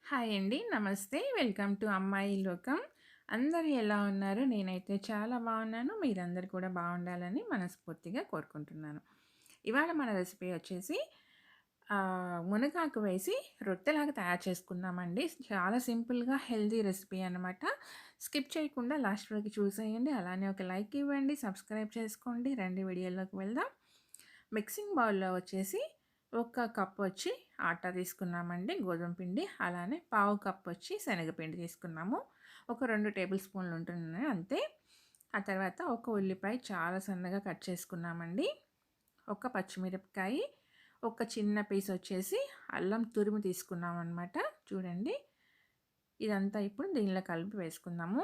Hi అండి. నమస్తే. Welcome to అమ్మాయి లోకం. అందరూ ఎలా ఉన్నారు? నేనైతే చాలా బాగున్నాను. మీరందరూ కూడా బాగుండాలని మనస్ఫూర్తిగా కోరుకుంటున్నాను. ఇవాళ మన రెసిపీ వచ్చేసి మునగాకు వేసి రొట్టెలాగా తయారు చేసుకుందామండి. చాలా సింపుల్‌గా హెల్తీ రెసిపీ అనమాట. స్కిప్ చేయకుండా లాస్ట్ వరకు చూసేయండి. అలానే ఒక లైక్ ఇవ్వండి. సబ్స్క్రైబ్ చేసుకోండి. రండి వీడియోలోకి వెళ్దాం. మిక్సింగ్ బౌల్‌లో వచ్చేసి ఒక కప్ వచ్చి ఆటా తీసుకున్నామండి, గోధుమ పిండి. అలానే పావు కప్ వచ్చి శనగపిండి తీసుకున్నాము. ఒక 2 టేబుల్ స్పూన్లు ఉంటుంది అంతే. ఆ తర్వాత ఒక ఉల్లిపాయ చాలా సన్నగా కట్ చేసుకున్నామండి. ఒక పచ్చిమిరపకాయ, ఒక చిన్న పీస్ వచ్చేసి అల్లం తురుము తీసుకున్నామన్నమాట. చూడండి, ఇదంతా ఇప్పుడు దీనిలో కలిపి వేసుకుందాము.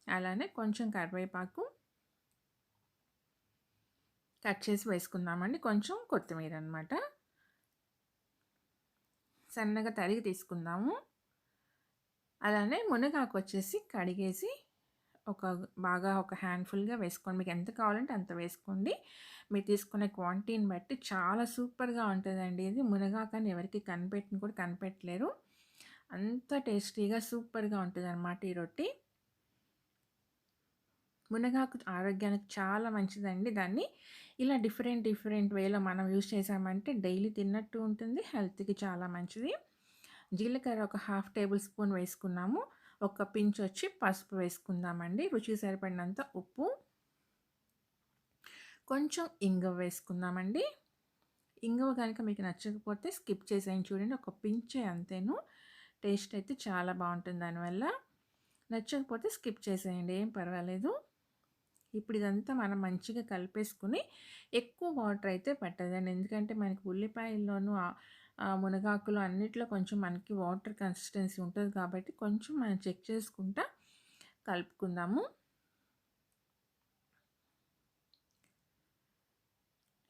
అలానే కొంచెం కరివేపాకు కట్ చేసి వేసుకుందామండి. కొంచెం కొత్తిమీర అనమాట, సన్నగా తరిగి తీసుకుందాము. అలానే మునగాకు వచ్చేసి కడిగేసి ఒక హ్యాండ్ఫుల్గా వేసుకోండి. మీకు ఎంత కావాలంటే అంత వేసుకోండి. మీరు తీసుకునే క్వాంటిటీని బట్టి చాలా సూపర్గా ఉంటుందండి. ఇది మునగాకని ఎవరికి కూడా కనిపెట్టలేరు. అంత టేస్టీగా సూపర్గా ఉంటుంది అన్నమాట ఈ రొట్టి. మునగాకు ఆరోగ్యానికి చాలా మంచిదండి. దాన్ని ఇలా డిఫరెంట్ వేలో మనం యూజ్ చేసామంటే డైలీ తిన్నట్టు ఉంటుంది. హెల్త్కి చాలా మంచిది. జీలకర్ర ఒక హాఫ్ టేబుల్ స్పూన్ వేసుకున్నాము. ఒక పించ్ వచ్చి పసుపు వేసుకుందామండి. రుచికి సరిపడినంత ఉప్పు, కొంచెం ఇంగువ వేసుకుందామండి. ఇంగువ కనుక మీకు నచ్చకపోతే స్కిప్ చేసేయండి. చూడండి, ఒక పించే అంతేను. టేస్ట్ అయితే చాలా బాగుంటుంది దానివల్ల. నచ్చకపోతే స్కిప్ చేసేయండి, ఏం పర్వాలేదు. ఇప్పుడు ఇదంతా మనం మంచిగా కలిపేసుకుని, ఎక్కువ వాటర్ అయితే పట్టదండి. ఎందుకంటే మనకి ఉల్లిపాయల్లోనూ మునగాకులు అన్నిట్లో కొంచెం మనకి వాటర్ కన్సిస్టెన్సీ ఉంటుంది కాబట్టి కొంచెం మనం చెక్ చేసుకుంటా కలుపుకుందాము.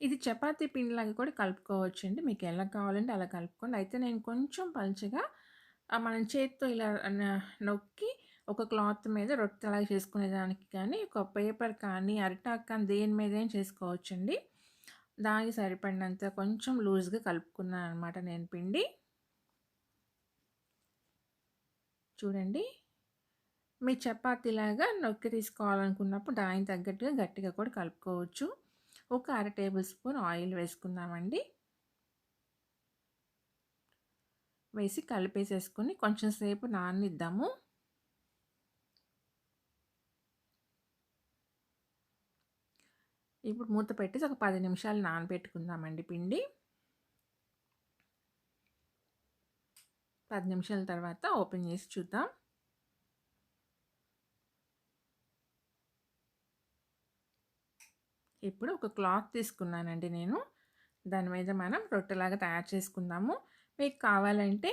ఇది చపాతీ పిండిలాగా కూడా కలుపుకోవచ్చండి. మీకు ఎలా కావాలంటే అలా కలుపుకోండి. అయితే నేను కొంచెం పలుచగా మనం చేత్తో ఇలా నొక్కి ఒక క్లాత్ మీద రొట్టెలాగా చేసుకునేదానికి కానీ, ఒక పేపర్ కానీ, అరిటాకు కానీ దేని మీదైనా చేసుకోవచ్చండి. దానికి సరిపడినంత కొంచెం లూజ్గా కలుపుకున్నాను అనమాట నేను పిండి. చూడండి, మీ చపాతీలాగా నొక్కి తీసుకోవాలనుకున్నప్పుడు దానికి తగ్గట్టుగా గట్టిగా కూడా కలుపుకోవచ్చు. ఒక అర టేబుల్ స్పూన్ ఆయిల్ వేసుకుందామండి. వేసి కలిపేసేసుకొని కొంచెం సేపు నాననిద్దాము. ఇప్పుడు మూత పెట్టేసి ఒక 10 నిమిషాలు నానబెట్టుకుందామండి పిండి. 10 నిమిషాల తర్వాత ఓపెన్ చేసి చూద్దాం. ఇప్పుడు ఒక క్లాత్ తీసుకున్నానండి నేను. దాని మీద మనం రొట్టెలాగా తయారు చేసుకుందాము. మీకు కావాలంటే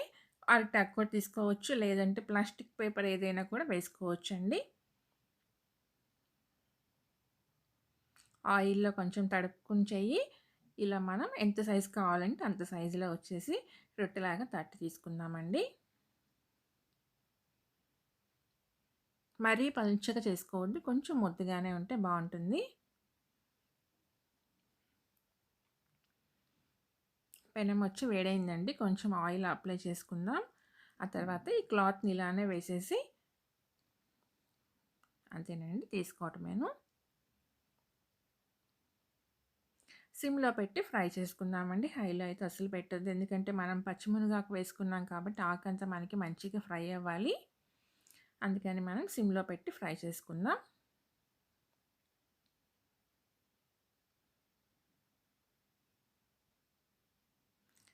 అరిటాకు కూడా తీసుకోవచ్చు, లేదంటే ప్లాస్టిక్ పేపర్ ఏదైనా కూడా వేసుకోవచ్చండి. ఆయిల్లో కొంచెం తడుపుకుని చెయ్యి. ఇలా మనం ఎంత సైజు కావాలంటే అంత సైజులో వచ్చేసి రొట్టెలాగా తట్టి తీసుకుందామండి. మరీ పలుచగా చేసుకోవద్దు, కొంచెం ముద్దగానే ఉంటే బాగుంటుంది. పెనం వచ్చి వేడైందండి. కొంచెం ఆయిల్ అప్లై చేసుకుందాం. ఆ తర్వాత ఈ క్లాత్ని ఇలానే వేసేసి అంతేనండి, తీసుకోవటమేను. సిమ్లో పెట్టి ఫ్రై చేసుకుందామండి. హైలో అయితే అసలు పెట్టద్దు, ఎందుకంటే మనం పచ్చిమునగాకు వేసుకున్నాం కాబట్టి ఆకంతా మనకి మంచిగా ఫ్రై అవ్వాలి. అందుకని మనం సిమ్లో పెట్టి ఫ్రై చేసుకుందాం.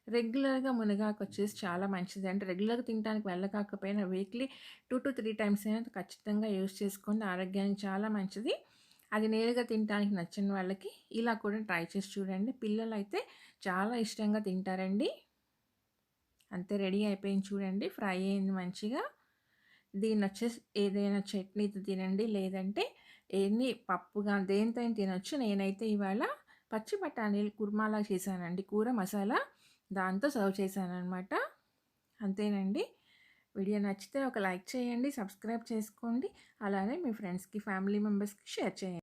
రెగ్యులర్గా మునగాకు వచ్చేసి చాలా మంచిది. అంటే రెగ్యులర్గా తినడానికి వెళ్ళకాకపోయినా వీక్లీ 2-3 టైమ్స్ అయినా ఖచ్చితంగా యూజ్ చేసుకోండి. ఆరోగ్యానికి చాలా మంచిది. అది నేరుగా తినడానికి నచ్చని వాళ్ళకి ఇలా కూడా ట్రై చేసి చూడండి. పిల్లలైతే చాలా ఇష్టంగా తింటారండి. అంతే, రెడీ అయిపోయింది చూడండి. ఫ్రై అయింది మంచిగా. దీన్ని వచ్చేసి ఏదైనా చట్నీతో తినండి, లేదంటే ఎన్ని పప్పుగా దేనితో తినొచ్చు. నేనైతే ఇవాళ పచ్చి బఠానీలు కుర్మాలా చేశానండి, కూర మసాలా. దాంతో సర్వ్ చేశాననమాట. అంతేనండి. వీడియో నచ్చితే ఒక లైక్ చేయండి, సబ్స్క్రైబ్ చేసుకోండి. అలానే మీ ఫ్రెండ్స్కి, ఫ్యామిలీ మెంబర్స్కి షేర్ చేయండి.